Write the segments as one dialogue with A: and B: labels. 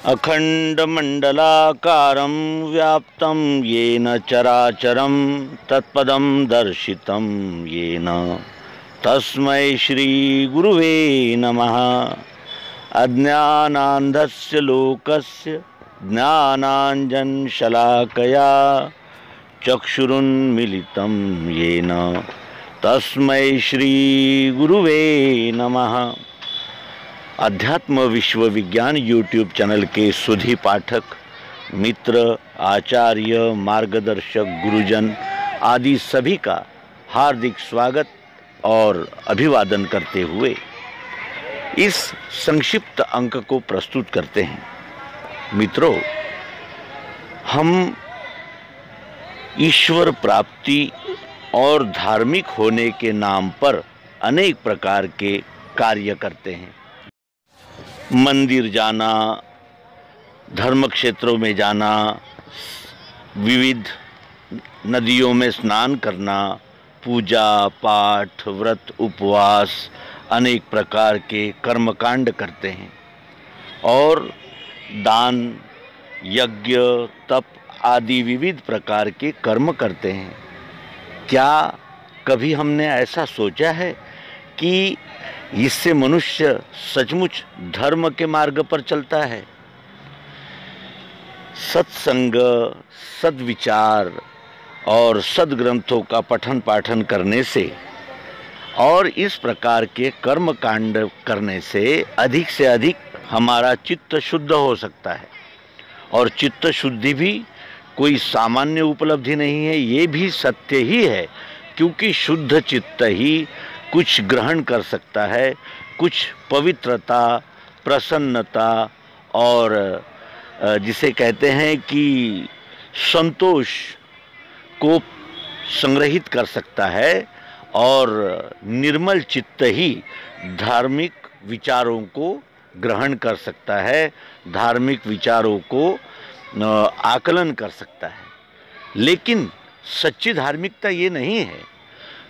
A: अखंडमंडलाकारं व्याप्तं येन चराचरं तत्पदं दर्शितं येन तस्मै श्री गुरुवे नमः। अज्ञानान्धस्य लोकस्य ज्ञानाञ्जनशलाकया चक्षुरुन्मीलितं येन तस्मै श्री गुरुवे नमः। अध्यात्म विश्व विज्ञान यूट्यूब चैनल के सुधी पाठक मित्र, आचार्य, मार्गदर्शक, गुरुजन आदि सभी का हार्दिक स्वागत और अभिवादन करते हुए इस संक्षिप्त अंक को प्रस्तुत करते हैं। मित्रों, हम ईश्वर प्राप्ति और धार्मिक होने के नाम पर अनेक प्रकार के कार्य करते हैं। मंदिर जाना, धर्म क्षेत्रों में जाना, विविध नदियों में स्नान करना, पूजा पाठ, व्रत, उपवास, अनेक प्रकार के कर्मकांड करते हैं और दान, यज्ञ, तप आदि विविध प्रकार के कर्म करते हैं। क्या कभी हमने ऐसा सोचा है कि इससे मनुष्य सचमुच धर्म के मार्ग पर चलता है? सत्संग, सद्विचार और सद्ग्रंथों का पठन पाठन करने से और इस प्रकार के कर्म कांड करने से अधिक हमारा चित्त शुद्ध हो सकता है। और चित्त शुद्धि भी कोई सामान्य उपलब्धि नहीं है, ये भी सत्य ही है, क्योंकि शुद्ध चित्त ही कुछ ग्रहण कर सकता है, कुछ पवित्रता, प्रसन्नता और जिसे कहते हैं कि संतोष को संग्रहित कर सकता है और निर्मल चित्त ही धार्मिक विचारों को ग्रहण कर सकता है, धार्मिक विचारों को आकलन कर सकता है। लेकिन सच्ची धार्मिकता ये नहीं है,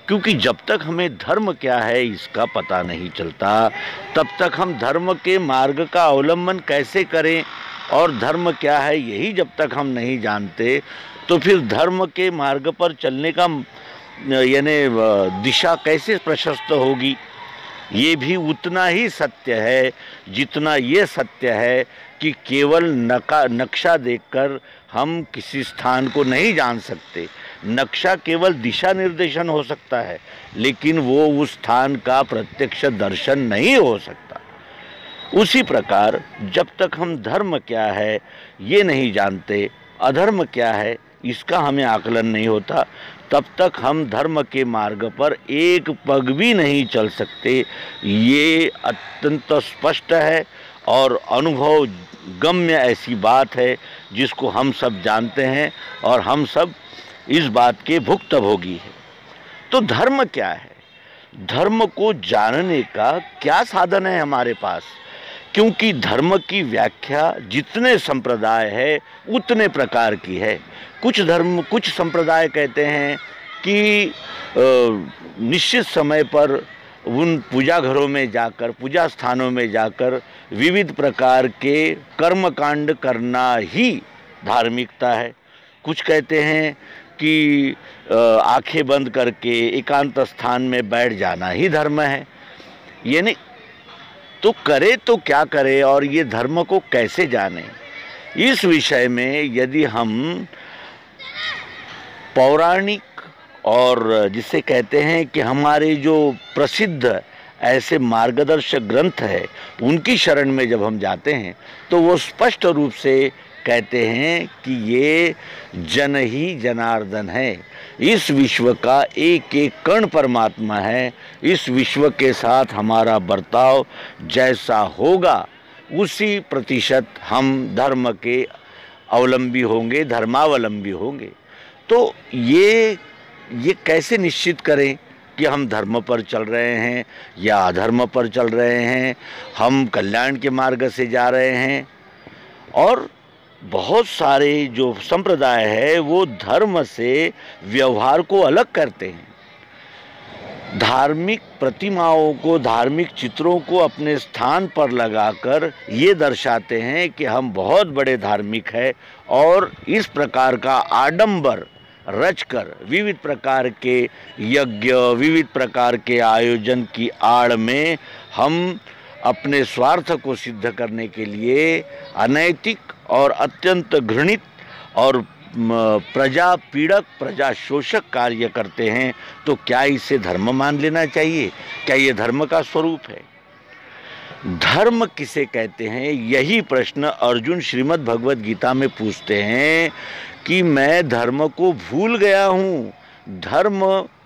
A: क्योंकि जब तक हमें धर्म क्या है इसका पता नहीं चलता, तब तक हम धर्म के मार्ग का अवलंबन कैसे करें और धर्म क्या है यही जब तक हम नहीं जानते, तो फिर धर्म के मार्ग पर चलने का यानी दिशा कैसे प्रशस्त होगी। ये भी उतना ही सत्य है जितना ये सत्य है कि केवल नक्शा देखकर हम किसी स्थान को नहीं जान सकते। नक्शा केवल दिशा निर्देशन हो सकता है, लेकिन वो उस स्थान का प्रत्यक्ष दर्शन नहीं हो सकता। उसी प्रकार जब तक हम धर्म क्या है ये नहीं जानते, अधर्म क्या है इसका हमें आकलन नहीं होता, तब तक हम धर्म के मार्ग पर एक पग भी नहीं चल सकते। ये अत्यंत स्पष्ट है और अनुभव गम्य ऐसी बात है जिसको हम सब जानते हैं और हम सब इस बात के भुक्तभोगी हैं। तो धर्म क्या है? धर्म को जानने का क्या साधन है हमारे पास? क्योंकि धर्म की व्याख्या जितने संप्रदाय है उतने प्रकार की है। कुछ संप्रदाय कहते हैं कि निश्चित समय पर उन पूजा घरों में जाकर, पूजा स्थानों में जाकर विविध प्रकार के कर्मकांड करना ही धार्मिकता है। कुछ कहते हैं कि आंखें बंद करके एकांत स्थान में बैठ जाना ही धर्म है। यानी तो करे तो क्या करे और ये धर्म को कैसे जाने, इस विषय में यदि हम पौराणिक और जिसे कहते हैं कि हमारे जो प्रसिद्ध ऐसे मार्गदर्शक ग्रंथ है उनकी शरण में जब हम जाते हैं तो वो स्पष्ट रूप से कहते हैं कि ये जन ही जनार्दन है। इस विश्व का एक एक कण परमात्मा है। इस विश्व के साथ हमारा बर्ताव जैसा होगा उसी प्रतिशत हम धर्म के अवलंबी होंगे, धर्मावलंबी होंगे। तो ये कैसे निश्चित करें कि हम धर्म पर चल रहे हैं या अधर्म पर चल रहे हैं, हम कल्याण के मार्ग से जा रहे हैं? और बहुत सारे जो संप्रदाय है वो धर्म से व्यवहार को अलग करते हैं। धार्मिक प्रतिमाओं को, धार्मिक चित्रों को अपने स्थान पर लगाकर ये दर्शाते हैं कि हम बहुत बड़े धार्मिक हैं, और इस प्रकार का आडंबर रचकर विविध प्रकार के यज्ञ, विविध प्रकार के आयोजन की आड़ में हम अपने स्वार्थ को सिद्ध करने के लिए अनैतिक और अत्यंत घृणित और प्रजा पीड़क, प्रजा शोषक कार्य करते हैं। तो क्या इसे धर्म मान लेना चाहिए? क्या ये धर्म का स्वरूप है? धर्म किसे कहते हैं, यही प्रश्न अर्जुन श्रीमद् भगवद गीता में पूछते हैं कि मैं धर्म को भूल गया हूँ, धर्म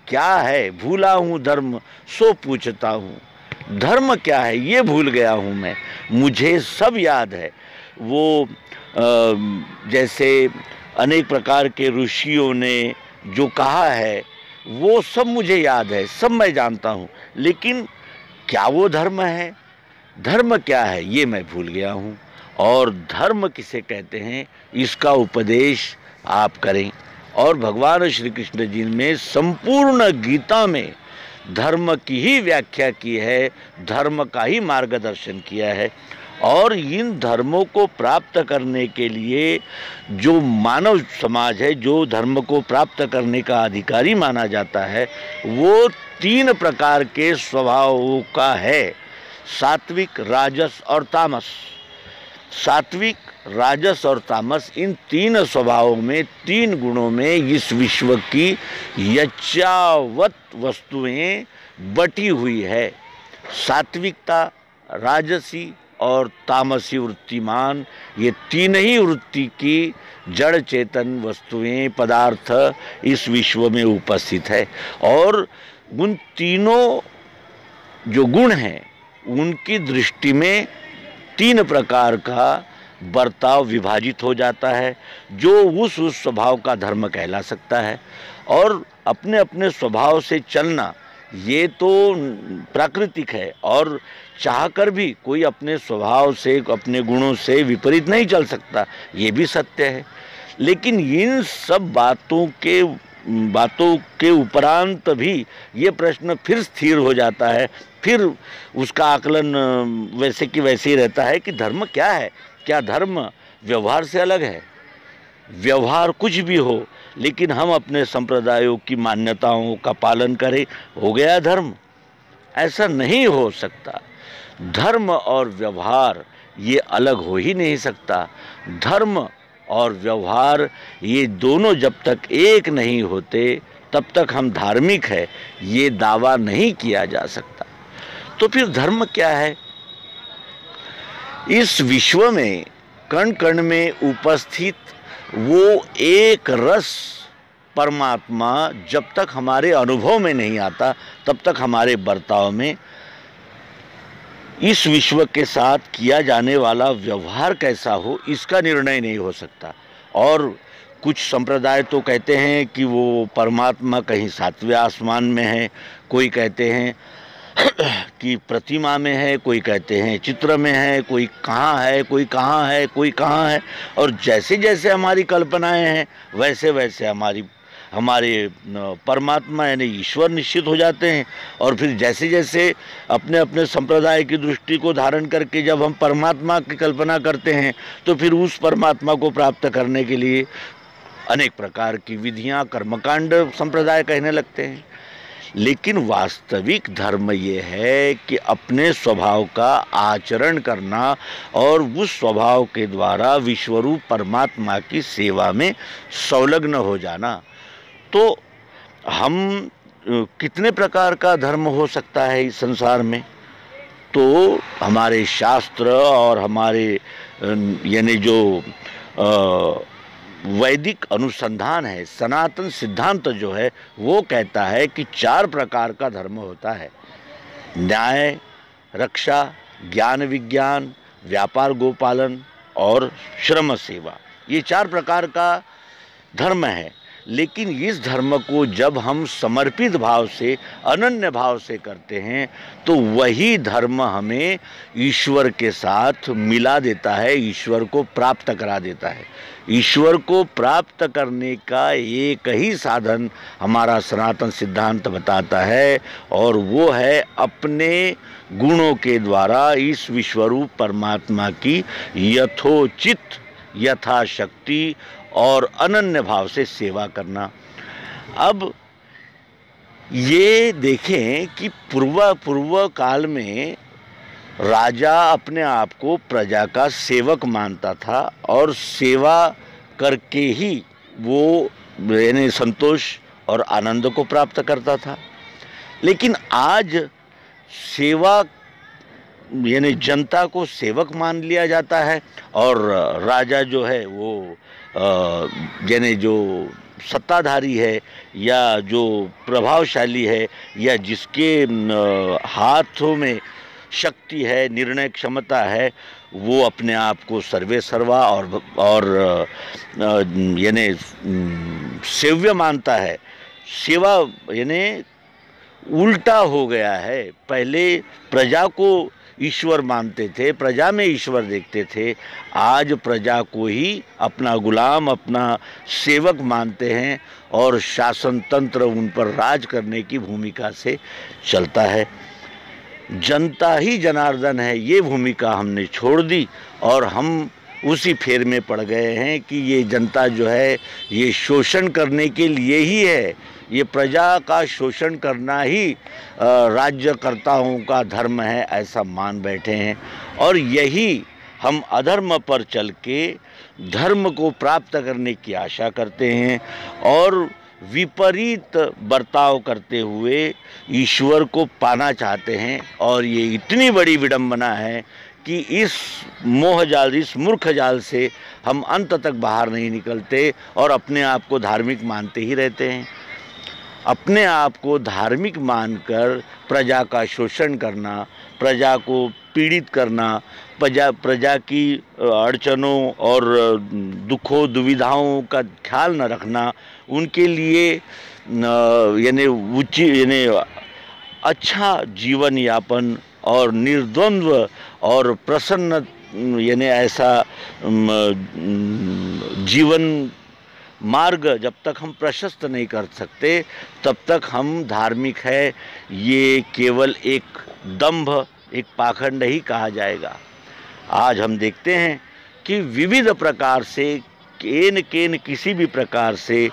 A: क्या है, भूला हूँ धर्म सो पूछता हूँ। धर्म क्या है ये भूल गया हूँ मैं, मुझे सब याद है। वो जैसे अनेक प्रकार के ऋषियों ने जो कहा है वो सब मुझे याद है, सब मैं जानता हूँ, लेकिन क्या वो धर्म है, धर्म क्या है ये मैं भूल गया हूँ। और धर्म किसे कहते हैं इसका उपदेश आप करें। और भगवान श्री कृष्ण जी ने संपूर्ण गीता में धर्म की ही व्याख्या की है, धर्म का ही मार्गदर्शन किया है। और इन धर्मों को प्राप्त करने के लिए जो मानव समाज है, जो धर्म को प्राप्त करने का अधिकारी माना जाता है, वो 3 प्रकार के स्वभावों का है, सात्विक, राजस और तामस। सात्विक, राजस और तामस, इन 3 स्वभावों में, 3 गुणों में इस विश्व की यच्चावत वस्तुएं बटी हुई है। सात्विकता, राजसी और तामसी वृत्तिमान, ये 3 ही वृत्ति की जड़ चेतन वस्तुएं, पदार्थ इस विश्व में उपस्थित है। और उन तीनों जो गुण हैं उनकी दृष्टि में 3 प्रकार का बर्ताव विभाजित हो जाता है, जो उस स्वभाव का धर्म कहला सकता है। और अपने अपने स्वभाव से चलना ये तो प्राकृतिक है, और चाहकर भी कोई अपने स्वभाव से, अपने गुणों से विपरीत नहीं चल सकता, ये भी सत्य है। लेकिन इन सब बातों के उपरांत भी ये प्रश्न फिर स्थिर हो जाता है, फिर उसका आकलन वैसे कि वैसे ही रहता है कि धर्म क्या है। क्या धर्म व्यवहार से अलग है? व्यवहार कुछ भी हो, लेकिन हम अपने संप्रदायों की मान्यताओं का पालन करें, हो गया धर्म? ऐसा नहीं हो सकता। धर्म और व्यवहार ये अलग हो ही नहीं सकता। धर्म और व्यवहार ये दोनों जब तक एक नहीं होते तब तक हम धार्मिक है ये दावा नहीं किया जा सकता। तो फिर धर्म क्या है? इस विश्व में कण कण में उपस्थित वो एक रस परमात्मा जब तक हमारे अनुभव में नहीं आता तब तक हमारे बर्ताव में इस विश्व के साथ किया जाने वाला व्यवहार कैसा हो इसका निर्णय नहीं हो सकता। और कुछ संप्रदाय तो कहते हैं कि वो परमात्मा कहीं 7वें आसमान में है, कोई कहते हैं कि प्रतिमा में है, कोई कहते हैं चित्र में है, कोई कहाँ है, कोई कहाँ है, कोई कहाँ है। और जैसे जैसे हमारी कल्पनाएं हैं वैसे वैसे हमारे परमात्मा यानी ईश्वर निश्चित हो जाते हैं। और फिर जैसे जैसे अपने अपने संप्रदाय की दृष्टि को धारण करके जब हम परमात्मा की कल्पना करते हैं तो फिर उस परमात्मा को प्राप्त करने के लिए अनेक प्रकार की विधियां, कर्मकांड संप्रदाय कहने लगते हैं। लेकिन वास्तविक धर्म ये है कि अपने स्वभाव का आचरण करना और उस स्वभाव के द्वारा विश्वरूप परमात्मा की सेवा में संलग्न हो जाना। तो हम कितने प्रकार का धर्म हो सकता है इस संसार में? तो हमारे शास्त्र और हमारे यानी जो वैदिक अनुसंधान है, सनातन सिद्धांत जो है वो कहता है कि 4 प्रकार का धर्म होता है। न्याय, रक्षा, ज्ञान विज्ञान, व्यापार गोपालन और श्रम सेवा, ये 4 प्रकार का धर्म है। लेकिन इस धर्म को जब हम समर्पित भाव से, अनन्य भाव से करते हैं तो वही धर्म हमें ईश्वर के साथ मिला देता है, ईश्वर को प्राप्त करा देता है। ईश्वर को प्राप्त करने का एक ही साधन हमारा सनातन सिद्धांत बताता है, और वो है अपने गुणों के द्वारा इस विश्वरूप परमात्मा की यथोचित, यथाशक्ति और अनन्य भाव से सेवा करना। अब ये देखें कि पूर्व काल में राजा अपने आप को प्रजा का सेवक मानता था और सेवा करके ही वो यानी संतोष और आनंद को प्राप्त करता था। लेकिन आज सेवा यानी जनता को सेवक मान लिया जाता है, और राजा जो है वो यानी जो सत्ताधारी है या जो प्रभावशाली है या जिसके हाथों में शक्ति है, निर्णय क्षमता है, वो अपने आप को सर्वे सर्वा और यानी सेव्य मानता है। सेवा यानी उल्टा हो गया है। पहले प्रजा को ईश्वर मानते थे, प्रजा में ईश्वर देखते थे, आज प्रजा को ही अपना गुलाम, अपना सेवक मानते हैं और शासन तंत्र उन पर राज करने की भूमिका से चलता है। जनता ही जनार्दन है, ये भूमिका हमने छोड़ दी और हम उसी फेर में पड़ गए हैं कि ये जनता जो है ये शोषण करने के लिए ही है, ये प्रजा का शोषण करना ही राज्यकर्ताओं का धर्म है, ऐसा मान बैठे हैं। और यही हम अधर्म पर चल के धर्म को प्राप्त करने की आशा करते हैं और विपरीत बर्ताव करते हुए ईश्वर को पाना चाहते हैं। और ये इतनी बड़ी विडंबना है कि इस मोह जाल, इस मूर्ख जाल से हम अंत तक बाहर नहीं निकलते और अपने आप को धार्मिक मानते ही रहते हैं। अपने आप को धार्मिक मानकर प्रजा का शोषण करना, प्रजा को पीड़ित करना, प्रजा की अड़चनों और दुखों दुविधाओं का ख्याल न रखना, उनके लिए यानी अच्छा जीवन यापन और निर्द्वंद्व और प्रसन्न यानी ऐसा जीवन मार्ग जब तक हम प्रशस्त नहीं कर सकते तब तक हम धार्मिक है, ये केवल एक दंभ, एक पाखंड ही कहा जाएगा। आज हम देखते हैं कि विविध प्रकार से केन किसी भी प्रकार से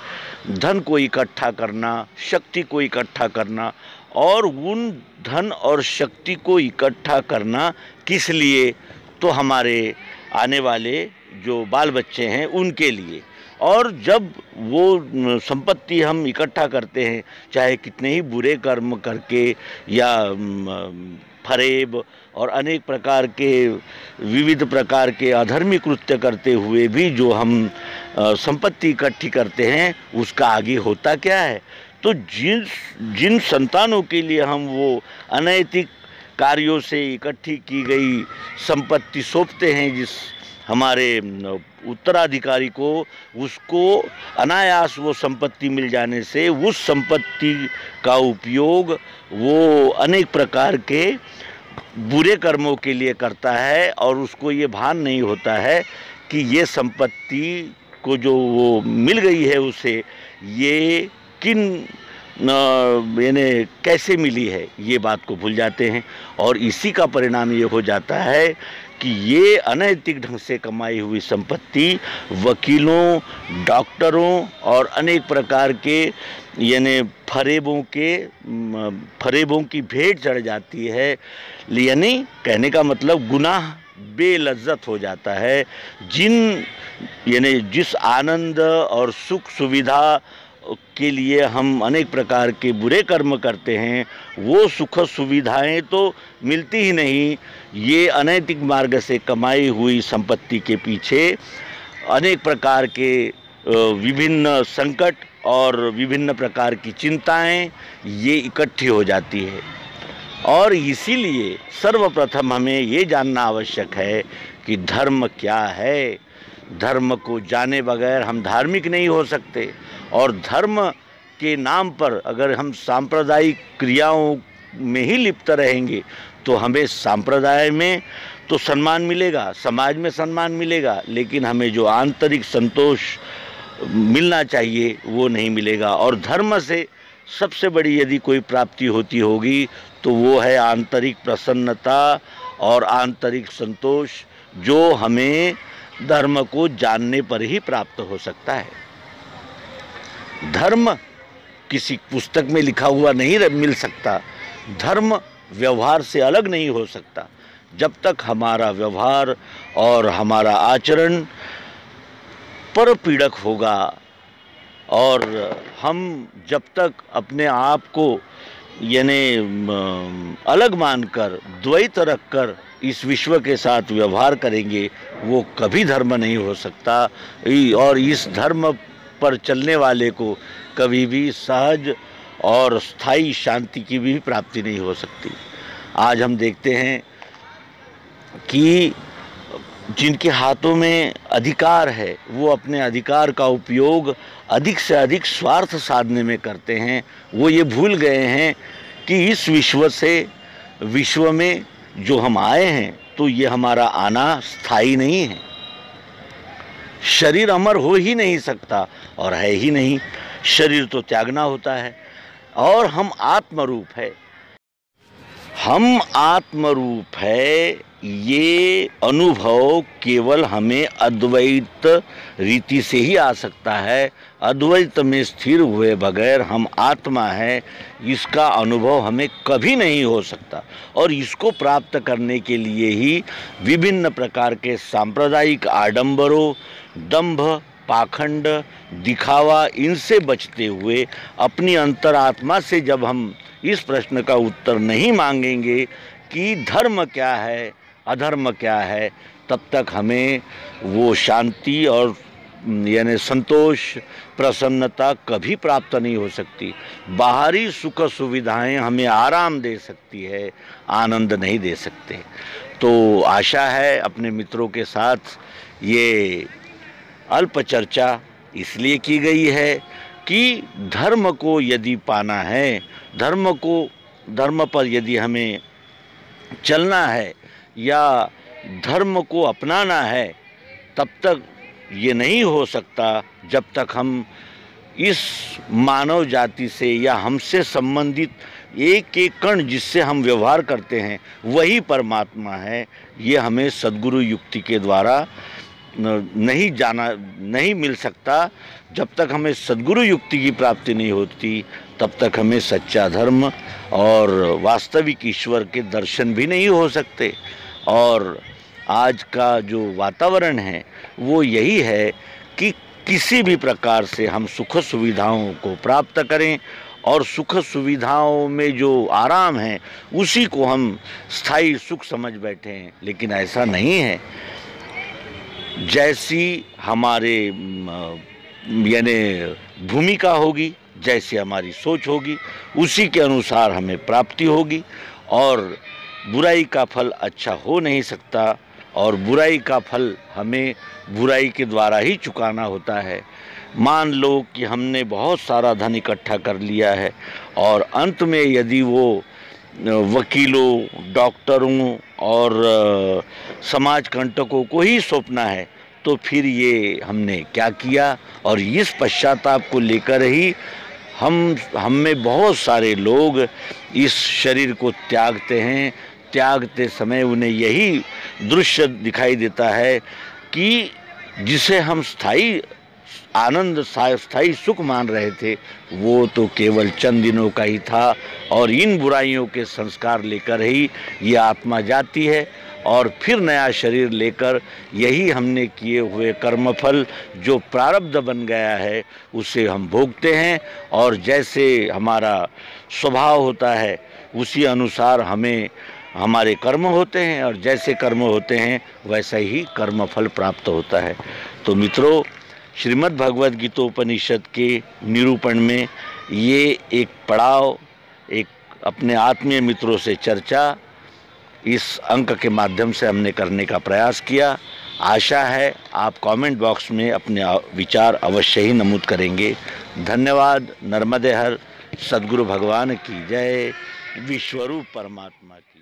A: धन को इकट्ठा करना, शक्ति को इकट्ठा करना, और उन धन और शक्ति को इकट्ठा करना किस लिए? तो हमारे आने वाले जो बाल बच्चे हैं उनके लिए। और जब वो संपत्ति हम इकट्ठा करते हैं, चाहे कितने ही बुरे कर्म करके या फरेब और अनेक प्रकार के विविध प्रकार के अधर्मी कृत्य करते हुए भी जो हम संपत्ति इकट्ठी करते हैं, उसका आगे होता क्या है? तो जिन संतानों के लिए हम वो अनैतिक कार्यों से इकट्ठी की गई संपत्ति सौंपते हैं जिस हमारे उत्तराधिकारी को, उसको अनायास वो संपत्ति मिल जाने से उस संपत्ति का उपयोग वो अनेक प्रकार के बुरे कर्मों के लिए करता है और उसको ये भान नहीं होता है कि ये संपत्ति को जो वो मिल गई है उसे ये किन यानी कैसे मिली है, ये बात को भूल जाते हैं। और इसी का परिणाम ये हो जाता है कि ये अनैतिक ढंग से कमाई हुई संपत्ति वकीलों, डॉक्टरों और अनेक प्रकार के यानी फरेबों की भेंट चढ़ जाती है। यानी कहने का मतलब गुनाह बेलज्जत हो जाता है। जिस आनंद और सुख सुविधा के लिए हम अनेक प्रकार के बुरे कर्म करते हैं, वो सुख सुविधाएं तो मिलती ही नहीं। ये अनैतिक मार्ग से कमाई हुई संपत्ति के पीछे अनेक प्रकार के विभिन्न संकट और विभिन्न प्रकार की चिंताएं ये इकट्ठी हो जाती है। और इसीलिए सर्वप्रथम हमें ये जानना आवश्यक है कि धर्म क्या है। धर्म को जाने बगैर हम धार्मिक नहीं हो सकते और धर्म के नाम पर अगर हम सांप्रदायिक क्रियाओं में ही लिप्त रहेंगे तो हमें सांप्रदाय में तो सम्मान मिलेगा, समाज में सम्मान मिलेगा, लेकिन हमें जो आंतरिक संतोष मिलना चाहिए वो नहीं मिलेगा। और धर्म से सबसे बड़ी यदि कोई प्राप्ति होती होगी तो वो है आंतरिक प्रसन्नता और आंतरिक संतोष, जो हमें धर्म को जानने पर ही प्राप्त हो सकता है। धर्म किसी पुस्तक में लिखा हुआ नहीं मिल सकता, धर्म व्यवहार से अलग नहीं हो सकता। जब तक हमारा व्यवहार और हमारा आचरण परपीड़क होगा और हम जब तक अपने आप को यानी अलग मानकर, द्वैत रखकर इस विश्व के साथ व्यवहार करेंगे, वो कभी धर्म नहीं हो सकता। और इस धर्म पर चलने वाले को कभी भी सहज और स्थायी शांति की भी प्राप्ति नहीं हो सकती। आज हम देखते हैं कि जिनके हाथों में अधिकार है वो अपने अधिकार का उपयोग अधिक से अधिक स्वार्थ साधने में करते हैं। वो ये भूल गए हैं कि इस विश्व में जो हम आए हैं तो ये हमारा आना स्थायी नहीं है। शरीर अमर हो ही नहीं सकता और है ही नहीं, शरीर तो त्यागना होता है। और हम आत्मरूप है, हम आत्मरूप है, ये अनुभव केवल हमें अद्वैत रीति से ही आ सकता है। अद्वैत में स्थिर हुए बगैर हम आत्मा है, इसका अनुभव हमें कभी नहीं हो सकता। और इसको प्राप्त करने के लिए ही विभिन्न प्रकार के सांप्रदायिक आडंबरों, दंभ, पाखंड, दिखावा, इनसे बचते हुए अपनी अंतरात्मा से जब हम इस प्रश्न का उत्तर नहीं मांगेंगे कि धर्म क्या है, अधर्म क्या है, तब तक हमें वो शांति और यानी संतोष, प्रसन्नता कभी प्राप्त नहीं हो सकती। बाहरी सुख सुविधाएं हमें आराम दे सकती है, आनंद नहीं दे सकते। तो आशा है अपने मित्रों के साथ ये अल्प चर्चा इसलिए की गई है कि धर्म को यदि पाना है, धर्म पर यदि हमें चलना है या धर्म को अपनाना है, तब तक ये नहीं हो सकता जब तक हम इस मानव जाति से या हमसे संबंधित एक एक कण जिससे हम व्यवहार करते हैं वही परमात्मा है, ये हमें सद्गुरु युक्ति के द्वारा नहीं मिल सकता। जब तक हमें सद्गुरु युक्ति की प्राप्ति नहीं होती तब तक हमें सच्चा धर्म और वास्तविक ईश्वर के दर्शन भी नहीं हो सकते। और आज का जो वातावरण है वो यही है कि किसी भी प्रकार से हम सुख सुविधाओं को प्राप्त करें और सुख सुविधाओं में जो आराम है उसी को हम स्थायी सुख समझ बैठे हैं, लेकिन ऐसा नहीं है। जैसी हमारे यानी भूमिका होगी, जैसी हमारी सोच होगी, उसी के अनुसार हमें प्राप्ति होगी। और बुराई का फल अच्छा हो नहीं सकता और बुराई का फल हमें बुराई के द्वारा ही चुकाना होता है। मान लो कि हमने बहुत सारा धन इकट्ठा कर लिया है और अंत में यदि वो वकीलों, डॉक्टरों और समाज कंटकों को ही सौंपना है तो फिर ये हमने क्या किया। और इस पश्चाताप को लेकर ही हम में बहुत सारे लोग इस शरीर को त्यागते हैं। त्यागते समय उन्हें यही दृश्य दिखाई देता है कि जिसे हम स्थायी आनंद, स्थायी सुख मान रहे थे, वो तो केवल चंद दिनों का ही था। और इन बुराइयों के संस्कार लेकर ही ये आत्मा जाती है और फिर नया शरीर लेकर यही हमने किए हुए कर्मफल जो प्रारब्ध बन गया है उसे हम भोगते हैं। और जैसे हमारा स्वभाव होता है उसी अनुसार हमें हमारे कर्म होते हैं और जैसे कर्म होते हैं वैसा ही कर्मफल प्राप्त होता है। तो मित्रों, श्रीमद् भगवद गीतोपनिषद के निरूपण में ये एक पड़ाव, एक अपने आत्मीय मित्रों से चर्चा इस अंक के माध्यम से हमने करने का प्रयास किया। आशा है आप कमेंट बॉक्स में अपने विचार अवश्य ही नमूद करेंगे। धन्यवाद। नर्मदे हर। सद्गुरु भगवान की जय। विश्वरूप परमात्मा की।